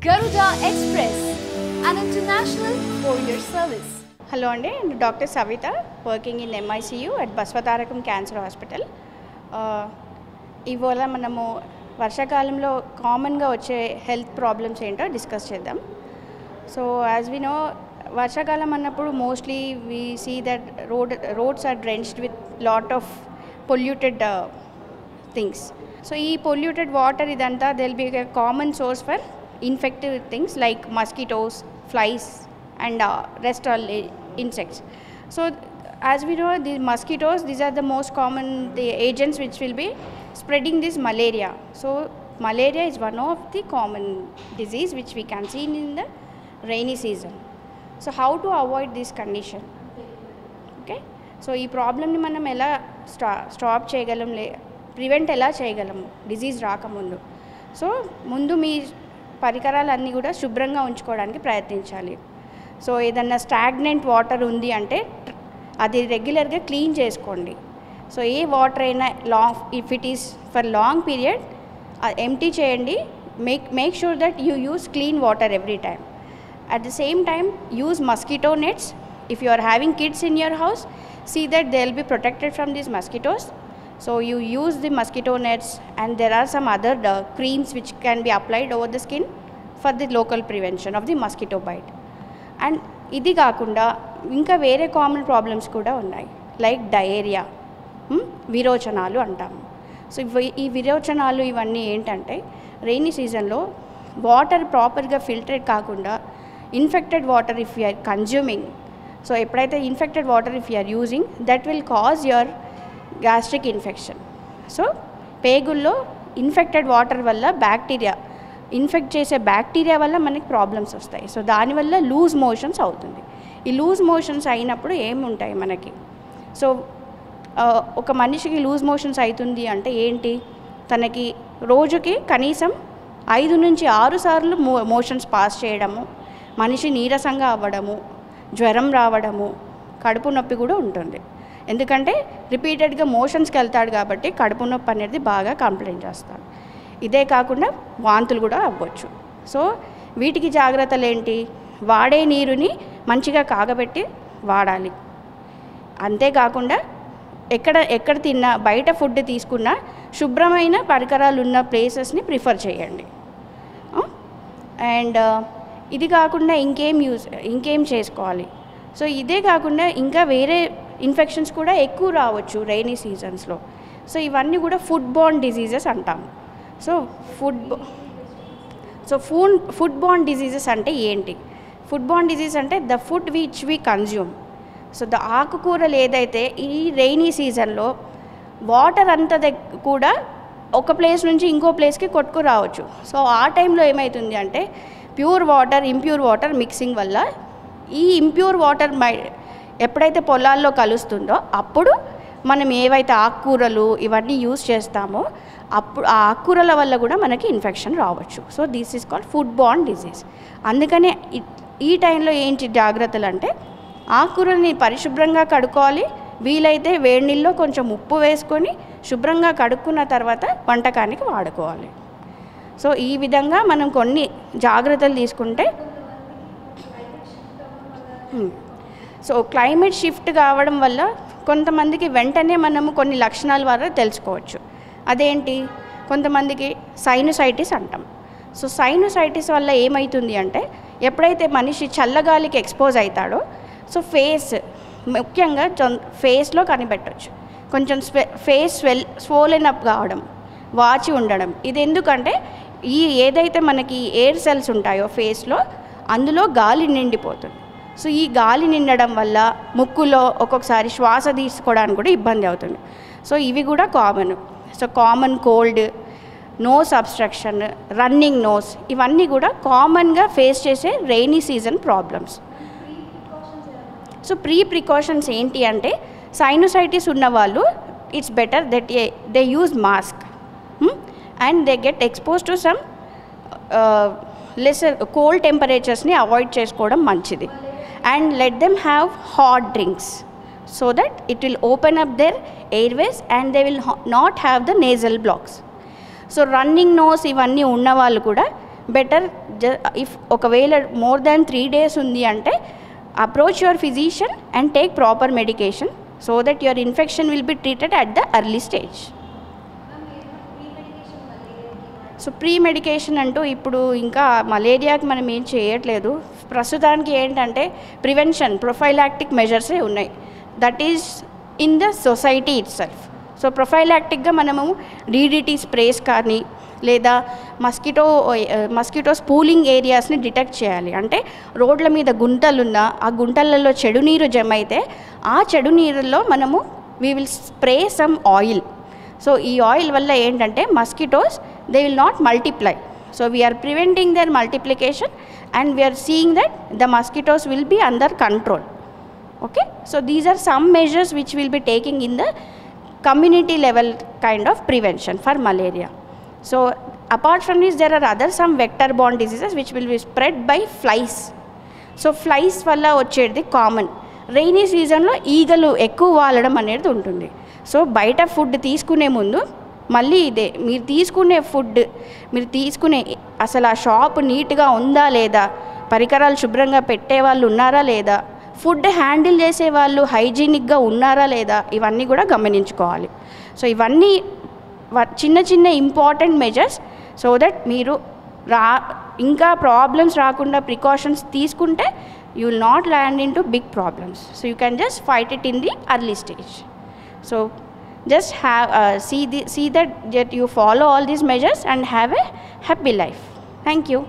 Garuda Express, an international courier service. Hello andi, Dr. Savita, working in MICU at Baswatarakam Cancer Hospital. ఇవాళ మనము వర్షాకాలంలో కామన్గా వచ్చే health problems ఏంటో discuss చేద్దాం. సో యాజ్ వి నో, వర్షాకాలం అన్నప్పుడు mostly we see that roads are drenched with lot of polluted things. So ఈ పొల్యూటెడ్ వాటర్ ఇదంతా they'll be a common source for infective things like mosquitoes, flies and rest all insects. So as we know, the mosquitoes, these are the most common the agents which will be spreading this malaria. So malaria is one of the common disease which we can see in the rainy season. So how to avoid this condition? Okay, so ee problem ni manam ela stop cheyaгаలం, prevent ela cheyagalము disease రాకముందు. So ముందు మీ పరికరాలన్నీ కూడా శుభ్రంగా ఉంచుకోవడానికి ప్రయత్నించాలి. So ఏదన్నా stagnant water ఉంది అంటే అది రెగ్యులర్గా క్లీన్ చేసుకోండి. సో ఏ వాటర్ అయినా if it is for long period empty చేయండి. Make sure that you use clean water every time. At the same time use mosquito nets. If you are having kids in your house, see that they will be protected from these mosquitoes. So you use the mosquito nets, and there are some other creams which can be applied over the skin for the local prevention of the mosquito bite. And ఇది కాకుండా ఇంకా వేరే common problems కూడా ఉన్నాయి, like diarrhoea, విరోచనాలు అంటాము. So ఈ విరోచనాలు ఇవన్నీ ఏంటంటే రెయినీ సీజన్లో వాటర్ ప్రాపర్గా ఫిల్టరేట్ కాకుండా infected water if you are consuming, so ఎప్పుడైతే infected water if you are using, that will cause your gastric infection. So పేగుల్లో ఇన్ఫెక్టెడ్ వాటర్ వల్ల బ్యాక్టీరియా ఇన్ఫెక్ట్ చేసే బ్యాక్టీరియా వల్ల మనకి ప్రాబ్లమ్స్ వస్తాయి. సో దానివల్ల లూజ్ మోషన్స్ అవుతుంది. ఈ లూజ్ మోషన్స్ అయినప్పుడు ఏముంటాయి మనకి? సో ఒక మనిషికి లూజ్ మోషన్స్ అవుతుంది అంటే ఏంటి? తనకి రోజుకి కనీసం 5 నుంచి 6 సార్లు మోషన్స్ పాస్ చేయడము, మనిషి నీరసంగా అవ్వడము, జ్వరం రావడము, కడుపు నొప్పి కూడా ఉంటుంది. ఎందుకంటే రిపీటెడ్గా మోషన్స్కి వెళ్తాడు కాబట్టి కడుపు నొప్పి అనేది బాగా కంప్లైంట్ చేస్తాడు. ఇదే కాకుండా వాంతులు కూడా అవ్వచ్చు. సో వీటికి జాగ్రత్తలు ఏంటి? వాడే నీరుని మంచిగా కాగబెట్టి వాడాలి. అంతేకాకుండా ఎక్కడ తిన్నా, బయట ఫుడ్ తీసుకున్నా శుభ్రమైన పరికరాలు ఉన్న ప్లేసెస్ని ప్రిఫర్ చేయండి. అండ్ ఇది కాకుండా ఇంకేం చేసుకోవాలి? సో ఇదే కాకుండా ఇంకా వేరే ఇన్ఫెక్షన్స్ కూడా ఎక్కువ రావచ్చు రెయినీ సీజన్స్లో. సో ఇవన్నీ కూడా ఫుడ్ బోర్న్ డిజీజెస్ అంటాము. సో ఫుడ్ బోర్న్ డిజీజెస్ అంటే ఏంటి? ఫుడ్ బోర్న్ డిజీజ్ అంటే the food which we consume. So the ఆకుకూరలు ఏదైతే ఈ రెయినీ సీజన్లో వాటర్ అంతా కూడా ఒక ప్లేస్ నుంచి ఇంకో ప్లేస్కి కొట్టుకు రావచ్చు. సో ఆ టైంలో ఏమవుతుంది అంటే pure water, impure water mixing వల్ల ఈ ఇంప్యూర్ వాటర్ ఎప్పుడైతే పొలాల్లో కలుస్తుందో అప్పుడు మనం ఏవైతే ఆకుకూరలు ఇవన్నీ యూజ్ చేస్తామో అప్పుడు ఆ ఆకుకూరల వల్ల కూడా మనకి ఇన్ఫెక్షన్ రావచ్చు. So this is called food Born disease. అందుకనే ఈ టైంలో ఏంటి జాగ్రత్తలు అంటే ఆకుకూరల్ని పరిశుభ్రంగా కడుక్కోవాలి. వీలైతే వేడి నీళ్ళలో కొంచెం ఉప్పు వేసుకొని శుభ్రంగా కడుక్కున్న తర్వాత వంటకానికి వాడుకోవాలి. సో ఈ విధంగా మనం కొన్ని జాగ్రత్తలు తీసుకుంటే, సో క్లైమేట్ షిఫ్ట్ కావడం వల్ల కొంతమందికి వెంటనే మనము కొన్ని లక్షణాల ద్వారా తెలుసుకోవచ్చు. అదేంటి? కొంతమందికి సైనసైటిస్ అంటాం. సో సైనసైటిస్ వల్ల ఏమవుతుంది అంటే ఎప్పుడైతే మనిషి చల్లగాలికి ఎక్స్పోజ్ అవుతాడో, సో ముఖ్యంగా ఫేస్లో కనిపెట్టవచ్చు. కొంచెం ఫేస్ స్వోలెన్ అప్ కావడం, వాచి ఉండడం. ఇది ఎందుకంటే ఏదైతే మనకి ఎయిర్ సెల్స్ ఉంటాయో ఫేస్లో, అందులో గాలి నిండిపోతుంది. సో ఈ గాలి నిండడం వల్ల ముక్కులో ఒక్కొక్కసారి శ్వాస తీసుకోవడానికి కూడా ఇబ్బంది అవుతుంది. సో ఇవి కూడా common. So common cold, nose obstruction, running nose, ఇవన్నీ కూడా కామన్గా ఫేస్ చేసే rainy season problems. So precautions ఏంటి అంటే సైనసైటిస్ ఉన్న వాళ్ళు it's better that they use mask and they get expose to some lesser cold టెంపరేచర్స్ని అవాయిడ్ చేసుకోవడం మంచిది. And let them have hot drinks so that it will open up their airways and they will not have the nasal blocks. So running nose ఇవన్నీ ఉన్న వాళ్ళు కూడా better if ఒకవేళ more than 3 days ఉంది అంటే approach your physician and take proper medication so that your infection will be treated at the early stage. So pre medication అంటూ ఇప్పుడు ఇంకా మలేరియాకి మనం ఏం చేయట్లేదు. ప్రస్తుతానికి ఏంటంటే ప్రివెన్షన్ ప్రొఫైలాక్టిక్ మెజర్సే ఉన్నాయి. That is in the society itself. So ప్రొఫైలాక్టిక్గా మనము DDT స్ప్రేస్ కానీ లేదా మస్కిటో స్పూలింగ్ ఏరియాస్ని డిటెక్ట్ చేయాలి. అంటే రోడ్ల మీద గుంటలున్నా ఆ గుంటలలో చెడు నీరు జమ అయితే ఆ చెడు నీరులో మనము we will spray some oil. So ఈ ఆయిల్ వల్ల ఏంటంటే mosquitoes they will not multiply. So we are preventing their multiplication and we are seeing that the mosquitoes will be under control. Okay, so these are some measures which we'll be taking in the community level kind of prevention for malaria. So apart from this there are other some vector borne diseases which will be spread by flies. So flies వల్ల వచ్చేది common. Rainy సీజన్లో ఈగలు ఎక్కువ వాలడం అనేది ఉంటుంది. So బయట food తీసుకునే ముందు మళ్ళీ ఇదే మీరు తీసుకునే అసలు ఆ షాప్ నీట్గా ఉందా లేదా, పరికరాలు శుభ్రంగా పెట్టే వాళ్ళు ఉన్నారా లేదా, ఫుడ్ హ్యాండిల్ చేసే వాళ్ళు హైజీనిక్గా ఉన్నారా లేదా, ఇవన్నీ కూడా గమనించుకోవాలి. సో ఇవన్నీ చిన్న చిన్న ఇంపార్టెంట్ మెజర్స్ సో దట్ మీరు ఇంకా ప్రాబ్లమ్స్ రాకుండా ప్రికాషన్స్ తీసుకుంటే you will not land into big problems. So you can just fight it in the early stage. So just see that you follow all these measures and have a happy life. Thank you.